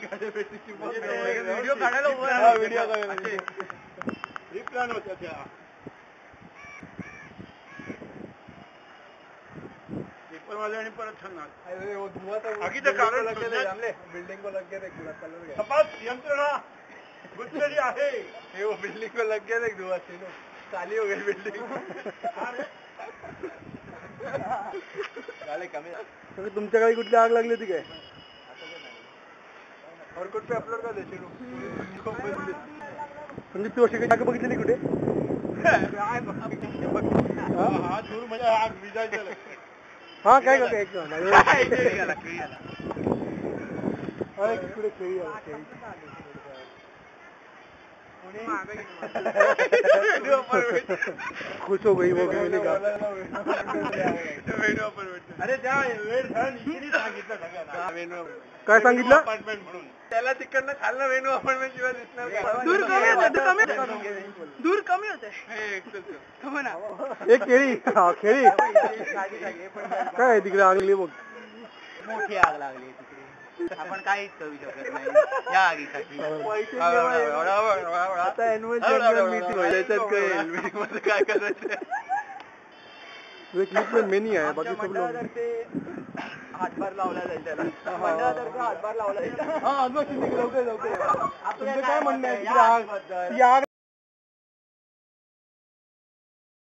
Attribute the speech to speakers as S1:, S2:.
S1: Video काढायला video plan होत्या त्या पेपरवाले परत सांगणार बिल्डिंग को लग गया कलर यंत्रणा गुजरी आहे वो बिल्डिंग को लग गया देख धुआं तीनों काली हो गई बिल्डिंग गाले कमी तुमच्या गाडी कुठली आग लागली होती काय और कुठ पे अपलोड कर देशील म्हणजे तू अशी काही बघितली कुठे हा दूर म्हणजे आग विजायचं हा काय करते एक खुश हो गई वो अरे काय सांगितलं अपार्टमेंट म्हणून त्याला तिकडनं खाल्लं वेणू अपार्टमेंट शिवाय दिसणार दूर कमी होते एक केळी खेळी काय तिकडे आग लागली बघ मोठी आग लागली तिकडे आपण काहीच करू शकत नाही या आगीसाठी आता अॅन्युअल मीटिंग त्याच्यात काय करायचं मेनी आहे बाकी सब लोग हातभार लावला जाईल त्याला मंडळातर्फे हातभार लावला जाईल. हा अजून लवकर काय म्हणणं आहे